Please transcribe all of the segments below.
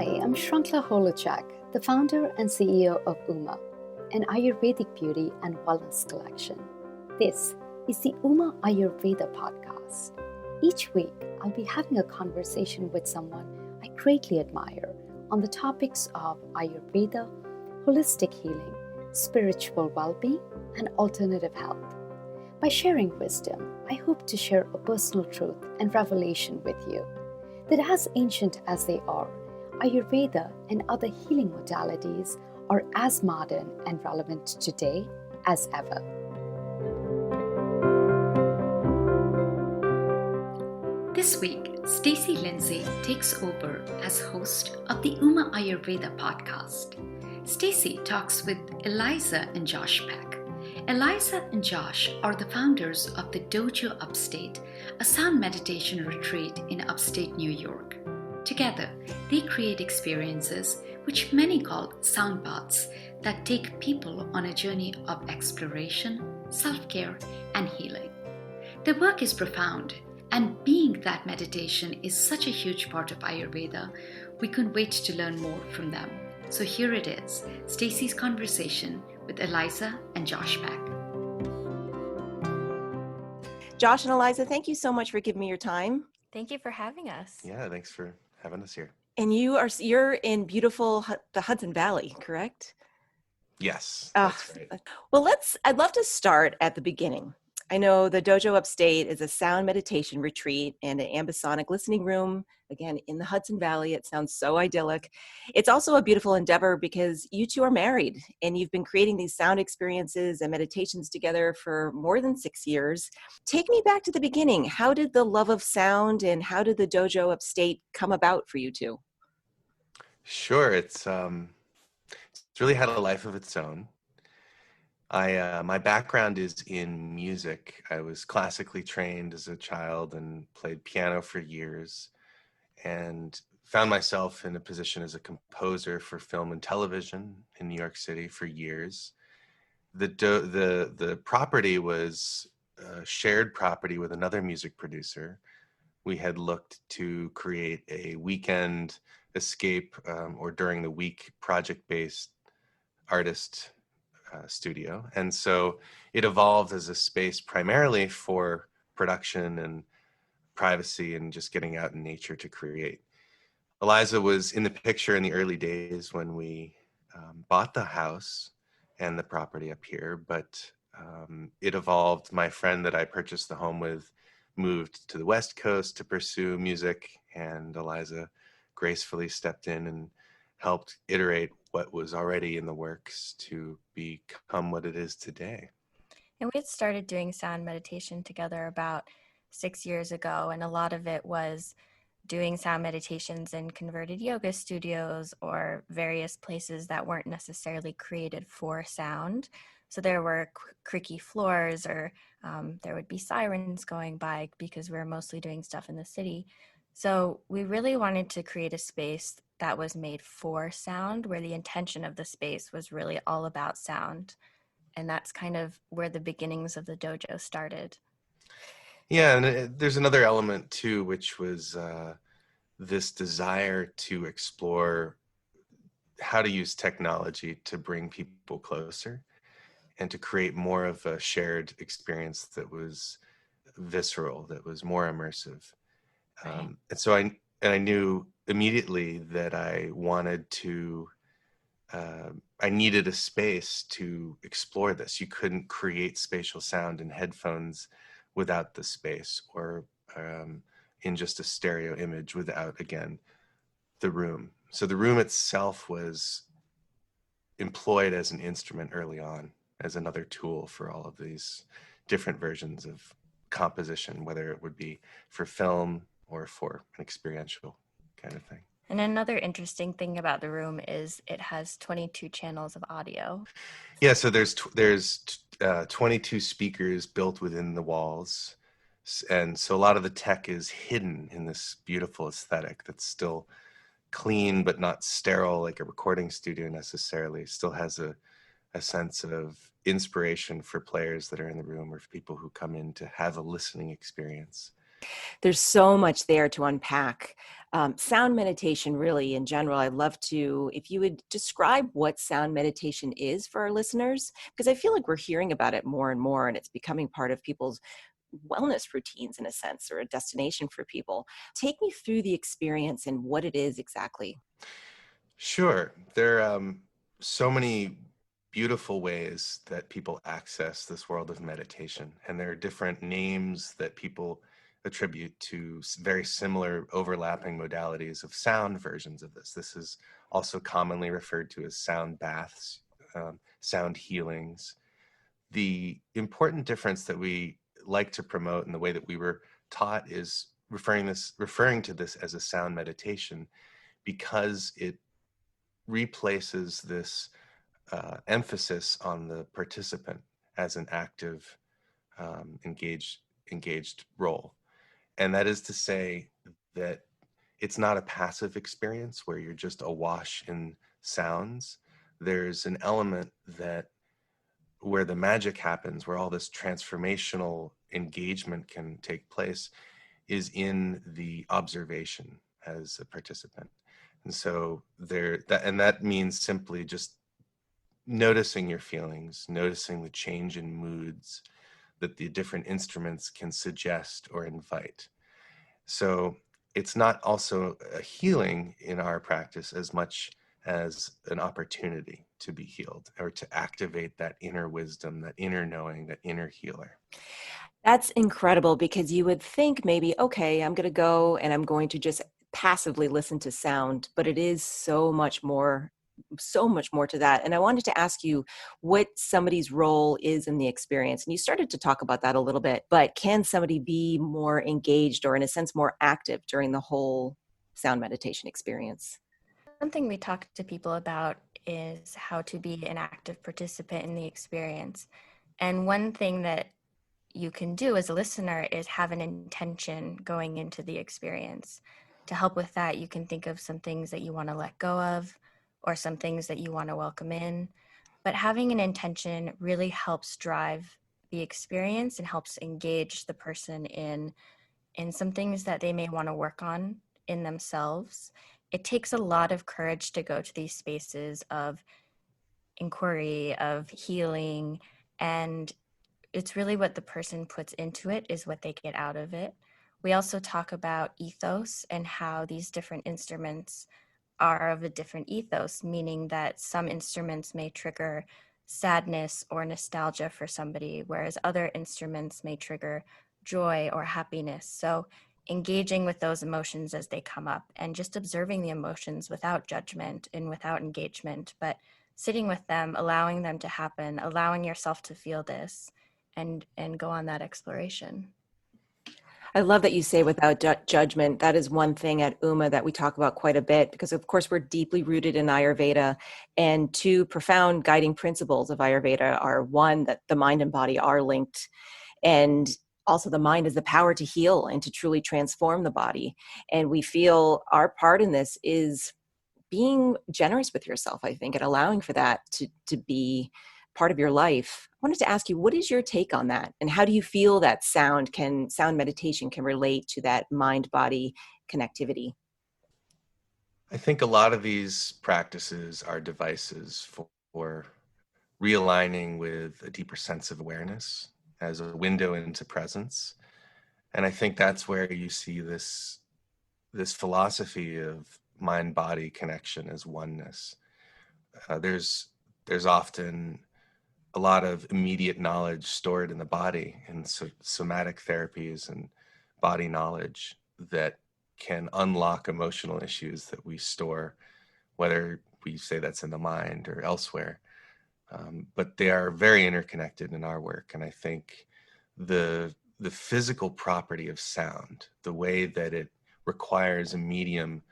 Hi, I'm Shrankla Holochak, the founder and CEO of UMA, an Ayurvedic beauty and wellness collection. This is the UMA Ayurveda Podcast. Each week, I'll be having a conversation with someone I greatly admire on the topics of Ayurveda, holistic healing, spiritual well-being, and alternative health. By sharing wisdom, I hope to share a personal truth and revelation with you that as ancient as they are, Ayurveda and other healing modalities are as modern and relevant today as ever. This week, Stacey Lindsay takes over as host of the UMA Ayurveda Podcast. Stacey talks with Eliza and Josh Peck. Eliza and Josh are the founders of the Dojo Upstate, a sound meditation retreat in upstate New York. Together, they create experiences which many call sound baths that take people on a journey of exploration, self-care, and healing. Their work is profound, and being that meditation is such a huge part of Ayurveda, we couldn't wait to learn more from them. So here it is, Stacey's conversation with Eliza and Josh Peck. Josh and Eliza, thank you so much for giving me your time. Thank you for having us. Yeah, thanks for having us here. And you're in beautiful the Hudson Valley, correct? Yes, that's right. Well, I'd love to start at the beginning. I know the Dojo Upstate is a sound meditation retreat and an ambisonic listening room, again, in the Hudson Valley. It sounds so idyllic. It's also a beautiful endeavor because you two are married and you've been creating these sound experiences and meditations together for more than 6 years. Take me back to the beginning. How did the love of sound and how did the Dojo Upstate come about for you two? Sure, it's really had a life of its own. My background is in music. I was classically trained as a child and played piano for years and found myself in a position as a composer for film and television in New York City for years. The property was a shared property with another music producer. We had looked to create a weekend escape or during the week project-based artist studio. And so it evolved as a space primarily for production and privacy and just getting out in nature to create. Eliza was in the picture in the early days when we bought the house and the property up here, but it evolved. My friend that I purchased the home with moved to the West Coast to pursue music, and Eliza gracefully stepped in and helped iterate what was already in the works to become what it is today. And we had started doing sound meditation together about 6 years ago, and a lot of it was doing sound meditations in converted yoga studios or various places that weren't necessarily created for sound. So there were creaky floors or there would be sirens going by because we were mostly doing stuff in the city. So we really wanted to create a space that was made for sound, where the intention of the space was really all about sound. And that's kind of where the beginnings of the dojo started. Yeah, and there's another element too, which was this desire to explore how to use technology to bring people closer and to create more of a shared experience that was visceral, that was more immersive. And so I knew immediately that I wanted to, I needed a space to explore this. You couldn't create spatial sound in headphones without the space, or in just a stereo image without, again, the room. So the room itself was employed as an instrument early on, as another tool for all of these different versions of composition, whether it would be for film or for an experiential kind of thing. And another interesting thing about the room is it has 22 channels of audio. Yeah, so there's 22 speakers built within the walls. And so a lot of the tech is hidden in this beautiful aesthetic that's still clean but not sterile like a recording studio necessarily. It still has a sense of inspiration for players that are in the room or for people who come in to have a listening experience. There's so much there to unpack. Sound meditation, really, in general, I'd love to, if you would describe what sound meditation is for our listeners, because I feel like we're hearing about it more and more, and it's becoming part of people's wellness routines in a sense, or a destination for people. Take me through the experience and what it is exactly. Sure. There are so many beautiful ways that people access this world of meditation, and there are different names that people attribute to very similar overlapping modalities of sound versions of this. This is also commonly referred to as sound baths, sound healings. The important difference that we like to promote in the way that we were taught is referring to this as a sound meditation, because it replaces this emphasis on the participant as an active, engaged role. And that is to say that it's not a passive experience where you're just awash in sounds. There's an element that where the magic happens, where all this transformational engagement can take place, is in the observation as a participant. And so that means simply just noticing your feelings, noticing the change in moods that the different instruments can suggest or invite. So it's not also a healing in our practice as much as an opportunity to be healed, or to activate that inner wisdom, that inner knowing, that inner healer. That's incredible, because you would think maybe, okay, I'm going to go and I'm going to just passively listen to sound, but it is so much more to that. And I wanted to ask you what somebody's role is in the experience. And you started to talk about that a little bit, but can somebody be more engaged, or in a sense more active, during the whole sound meditation experience? Something we talk to people about is how to be an active participant in the experience. And one thing that you can do as a listener is have an intention going into the experience. To help with that, you can think of some things that you want to let go of, or some things that you want to welcome in. But having an intention really helps drive the experience and helps engage the person in some things that they may want to work on in themselves. It takes a lot of courage to go to these spaces of inquiry, of healing, and it's really what the person puts into it is what they get out of it. We also talk about ethos and how these different instruments are of a different ethos, meaning that some instruments may trigger sadness or nostalgia for somebody, whereas other instruments may trigger joy or happiness. So engaging with those emotions as they come up and just observing the emotions without judgment and without engagement, but sitting with them, allowing them to happen, allowing yourself to feel this, and go on that exploration. I love that you say without judgment. That is one thing at UMA that we talk about quite a bit, because of course we're deeply rooted in Ayurveda, and two profound guiding principles of Ayurveda are, one, that the mind and body are linked, and also the mind is the power to heal and to truly transform the body. And we feel our part in this is being generous with yourself, I think, and allowing for that to be part of your life. I wanted to ask you, what is your take on that? And how do you feel that sound meditation can relate to that mind-body connectivity? I think a lot of these practices are devices for realigning with a deeper sense of awareness as a window into presence. And I think that's where you see this philosophy of mind-body connection as oneness. There's often a lot of immediate knowledge stored in the body, and somatic therapies and body knowledge that can unlock emotional issues that we store, whether we say that's in the mind or elsewhere. But they are very interconnected in our work. And I think the physical property of sound, the way that it requires a medium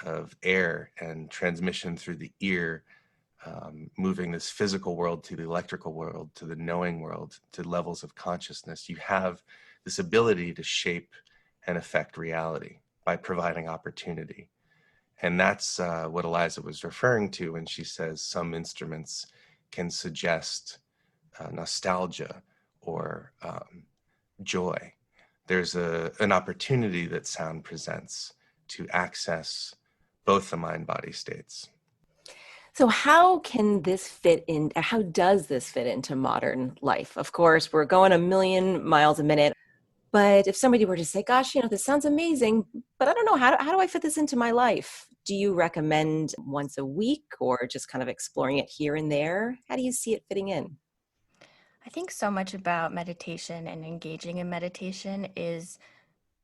of air and transmission through the ear, moving this physical world to the electrical world, to the knowing world, to levels of consciousness, you have this ability to shape and affect reality by providing opportunity. And that's what Eliza was referring to when she says some instruments can suggest nostalgia or joy. there's an opportunity that sound presents to access both the mind-body states. So how can this fit in? How does this fit into modern life? Of course, we're going a million miles a minute. But if somebody were to say, gosh, this sounds amazing, but I don't know, how do I fit this into my life? Do you recommend once a week or just kind of exploring it here and there? How do you see it fitting in? I think so much about meditation and engaging in meditation is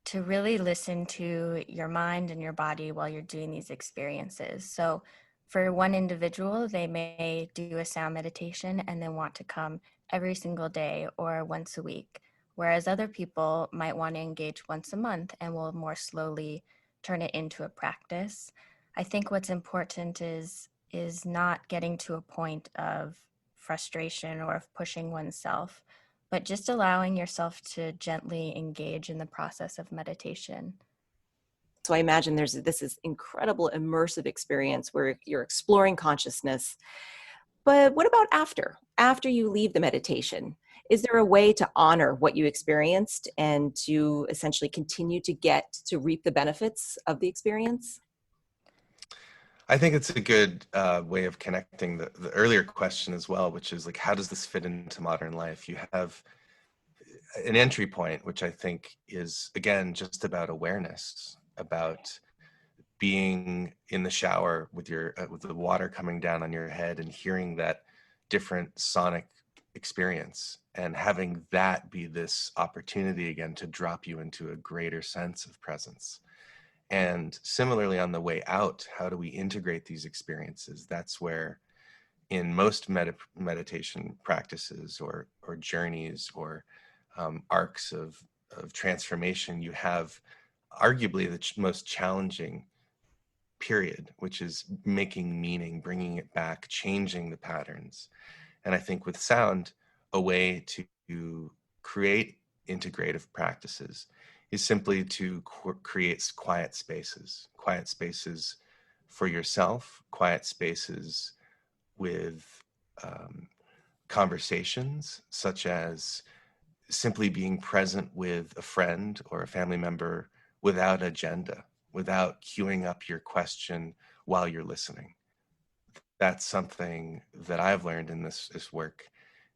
to really listen to your mind and your body while you're doing these experiences. So for one individual, they may do a sound meditation and then want to come every single day or once a week, whereas other people might want to engage once a month and will more slowly turn it into a practice. I think what's important is not getting to a point of frustration or of pushing oneself, but just allowing yourself to gently engage in the process of meditation. So I imagine this is incredible immersive experience where you're exploring consciousness. But what about after you leave the meditation? Is there a way to honor what you experienced and to essentially continue to reap the benefits of the experience? I think it's a good way of connecting the earlier question as well, which is like, how does this fit into modern life? You have an entry point, which I think is, again, just about awareness, about being in the shower with with the water coming down on your head and hearing that different sonic experience and having that be this opportunity again to drop you into a greater sense of presence. And similarly, on the way out, how do we integrate these experiences? That's where in most meditation practices or journeys or arcs of transformation, you have arguably the most challenging period, which is making meaning, bringing it back, changing the patterns. And I think with sound, a way to create integrative practices is simply to create quiet spaces for yourself, quiet spaces with conversations, such as simply being present with a friend or a family member without agenda, without queuing up your question while you're listening. That's something that I've learned in this work,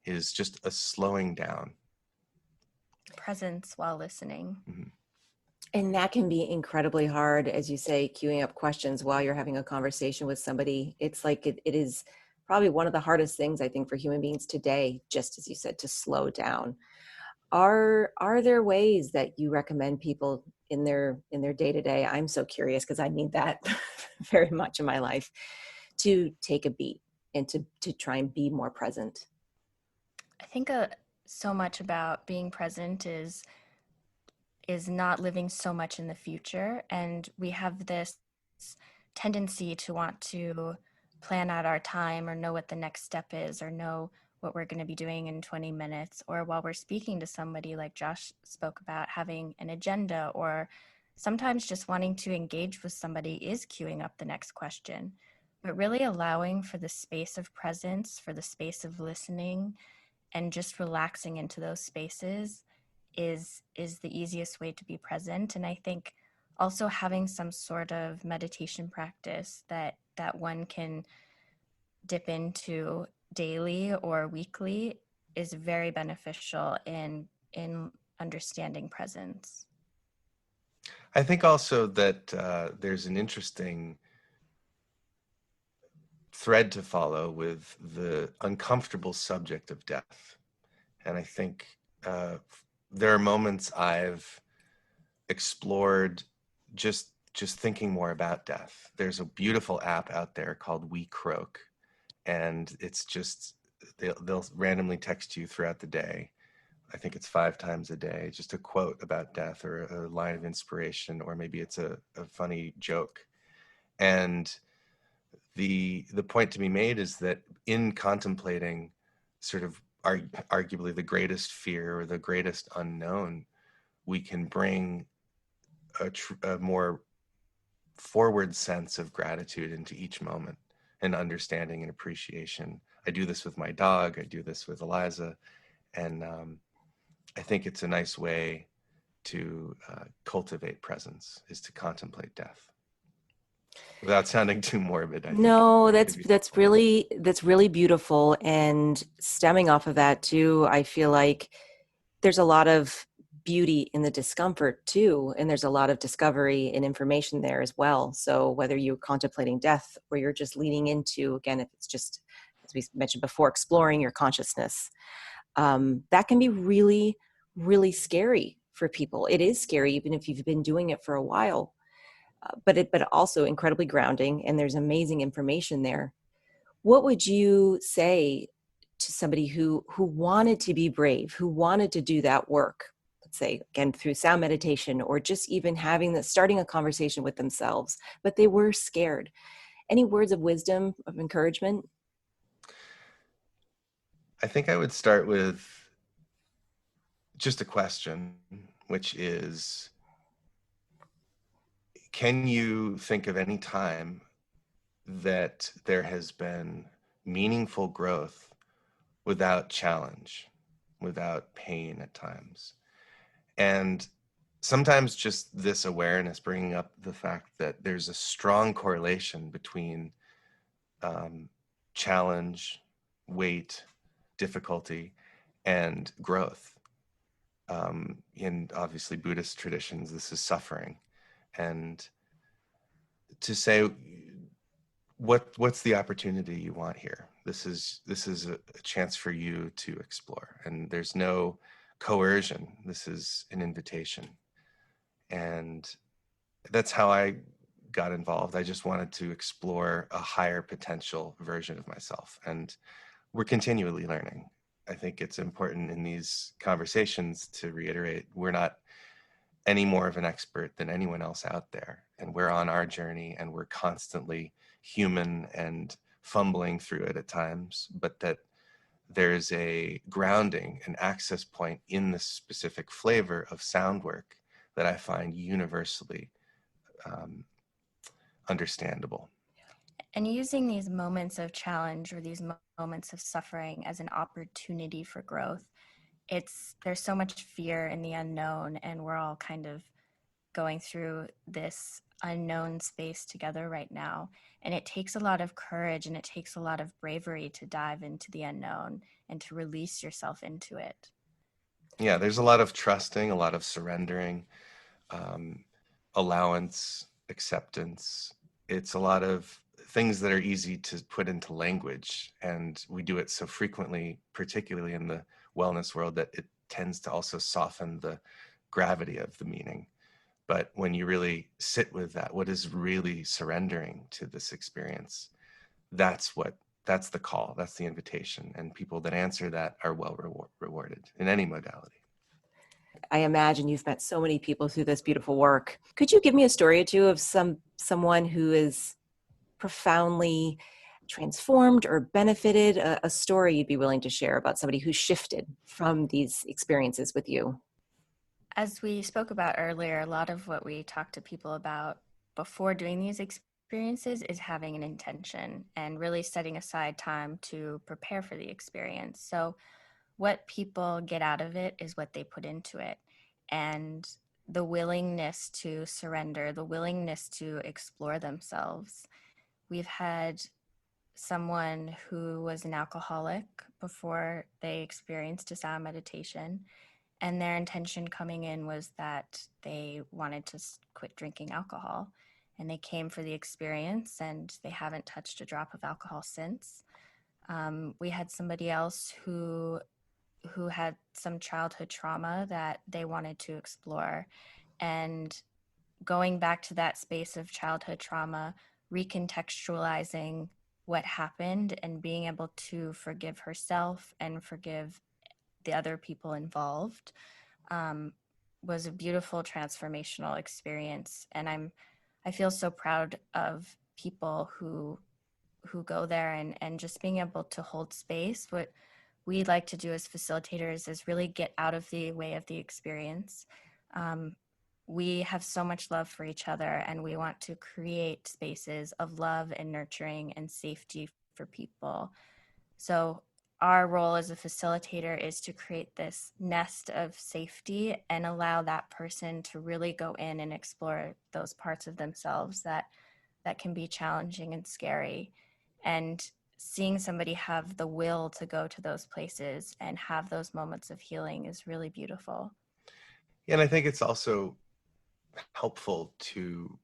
is just a slowing down. Presence while listening. Mm-hmm. And that can be incredibly hard, as you say, queuing up questions while you're having a conversation with somebody. It's like it is probably one of the hardest things, I think, for human beings today, just as you said, to slow down. Are there ways that you recommend people in their day-to-day? I'm so curious because I need that very much in my life, to take a beat and to try and be more present. I think so much about being present is not living so much in the future. And we have this tendency to want to plan out our time or know what the next step is or know what we're going to be doing in 20 minutes, or while we're speaking to somebody, like Josh spoke about, having an agenda, or sometimes just wanting to engage with somebody is queuing up the next question. But really allowing for the space of presence, for the space of listening, and just relaxing into those spaces is the easiest way to be present. And I think also having some sort of meditation practice that one can dip into daily or weekly is very beneficial in understanding presence. I think also that there's an interesting thread to follow with the uncomfortable subject of death. And I think there are moments I've explored just thinking more about death. There's a beautiful app out there called We Croak, and it's just they'll randomly text you throughout the day. I think it's 5 times a day, just a quote about death or a line of inspiration, or maybe it's a funny joke. And the point to be made is that in contemplating sort of arguably the greatest fear or the greatest unknown, we can bring a more forward sense of gratitude into each moment, and understanding and appreciation. I do this with my dog. I do this with Eliza. And I think it's a nice way to cultivate presence, is to contemplate death. Without sounding too morbid, I think. No, that's really beautiful. And stemming off of that too, I feel like there's a lot of beauty in the discomfort too, and there's a lot of discovery and information there as well. So whether you're contemplating death or you're just leaning into, again, if it's just, as we mentioned before, exploring your consciousness, that can be really, really scary for people. It is scary even if you've been doing it for a while. But also incredibly grounding, and there's amazing information there. What would you say to somebody who wanted to be brave, who wanted to do that work, let's say again through sound meditation, or just even starting a conversation with themselves, but they were scared? Any words of wisdom, of encouragement? I think I would start with just a question, which is, can you think of any time that there has been meaningful growth without challenge, without pain at times? And sometimes just this awareness, bringing up the fact that there's a strong correlation between challenge, weight, difficulty, and growth. In obviously Buddhist traditions, this is suffering. And to say, what's the opportunity you want here? This is a chance for you to explore, and there's no coercion. This is an invitation. And that's how I got involved. I just wanted to explore a higher potential version of myself, and we're continually learning. I think it's important in these conversations to reiterate, we're not any more of an expert than anyone else out there, and we're on our journey, and we're constantly human and fumbling through it at times, but that there's a grounding, an access point in the specific flavor of sound work that I find universally understandable. And using these moments of challenge or these moments of suffering as an opportunity for growth, there's so much fear in the unknown, and we're all kind of going through this unknown space together right now. And it takes a lot of courage and it takes a lot of bravery to dive into the unknown and to release yourself into it. Yeah, there's a lot of trusting, a lot of surrendering, allowance, acceptance. It's a lot of things that are easy to put into language, and we do it so frequently, particularly in the wellness world, that it tends to also soften the gravity of the meaning. But when you really sit with that, what is really surrendering to this experience, that's the call, that's the invitation. And people that answer that are well rewarded in any modality. I imagine you've met so many people through this beautiful work. Could you give me a story or two of someone who is profoundly transformed or benefited, a story you'd be willing to share about somebody who shifted from these experiences with you? As we spoke about earlier, a lot of what we talk to people about before doing these experiences is having an intention and really setting aside time to prepare for the experience. So what people get out of it is what they put into it. And the willingness to surrender, the willingness to explore themselves. We've had someone who was an alcoholic before they experienced a sound meditation, and their intention coming in was that they wanted to quit drinking alcohol. And they came for the experience, and they haven't touched a drop of alcohol since. We had somebody else who had some childhood trauma that they wanted to explore, and going back to that space of childhood trauma, recontextualizing what happened and being able to forgive herself and forgive the other people involved was a beautiful transformational experience. And I feel so proud of people who go there and just being able to hold space. What we like to do as facilitators is really get out of the way of the experience. We have so much love for each other, and we want to create spaces of love and nurturing and safety for people. So our role as a facilitator is to create this nest of safety and allow that person to really go in and explore those parts of themselves that can be challenging and scary. And seeing somebody have the will to go to those places and have those moments of healing is really beautiful. Yeah, and I think it's also helpful to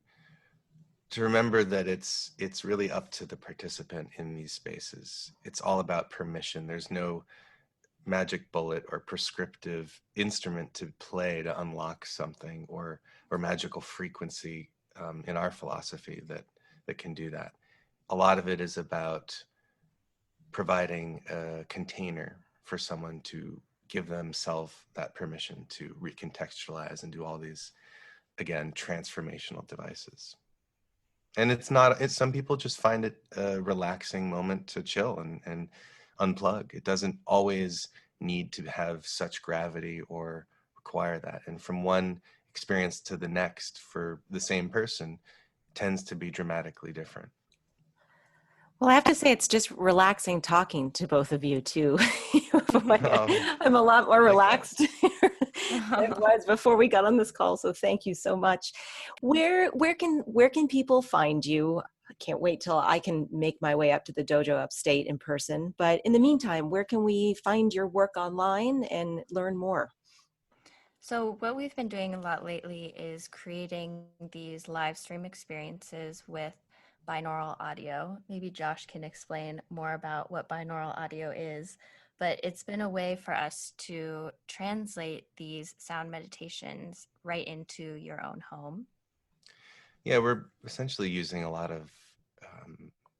remember that it's really up to the participant in these spaces. It's all about permission. There's no magic bullet or prescriptive instrument to play to unlock something, or magical frequency in our philosophy that can do that. A lot of it is about providing a container for someone to give themselves that permission to recontextualize and do all these, again, transformational devices. And it's some people just find it a relaxing moment to chill and unplug. It doesn't always need to have such gravity or require that. And from one experience to the next for the same person tends to be dramatically different. Well, I have to say it's just relaxing talking to both of you too. I'm a lot more relaxed than it was before we got on this call. So thank you so much. Where can people find you? I can't wait till I can make my way up to the Dojo Upstate in person. But in the meantime, where can we find your work online and learn more? So what we've been doing a lot lately is creating these live stream experiences with binaural audio. Maybe Josh can explain more about what binaural audio is, but it's been a way for us to translate these sound meditations right into your own home. Yeah, we're essentially using a lot of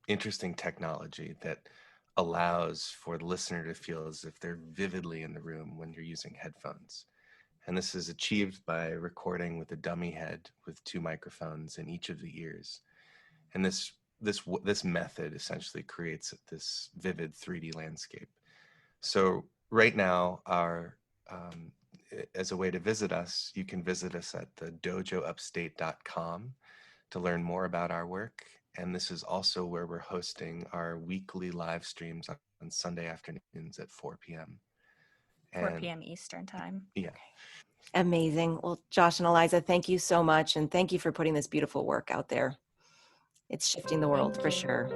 interesting technology that allows for the listener to feel as if they're vividly in the room when you're using headphones. And this is achieved by recording with a dummy head with 2 microphones in each of the ears. And this method essentially creates this vivid 3D landscape. So right now, as a way to visit us, you can visit us at the dojoupstate.com to learn more about our work. And this is also where we're hosting our weekly live streams on Sunday afternoons at 4 p.m. 4 p.m. Eastern time. Yeah. Amazing. Well, Josh and Eliza, thank you so much. And thank you for putting this beautiful work out there. It's shifting the world for sure.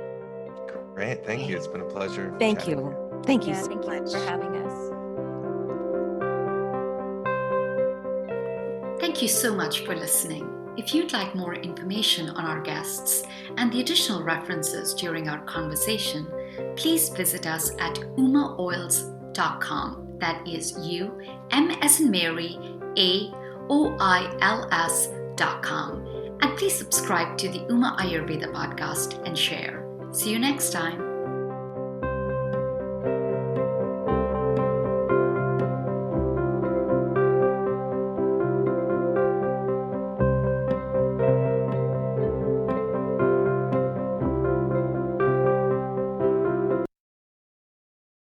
Great. Thank you. It's been a pleasure. Thank you. Thank you so thank much. you for having us. Thank you so much for listening. If you'd like more information on our guests and the additional references during our conversation, please visit us at umaoils.com. That is U-M as in Mary, AOILS.com. And please subscribe to the UMA Ayurveda Podcast and share. See you next time.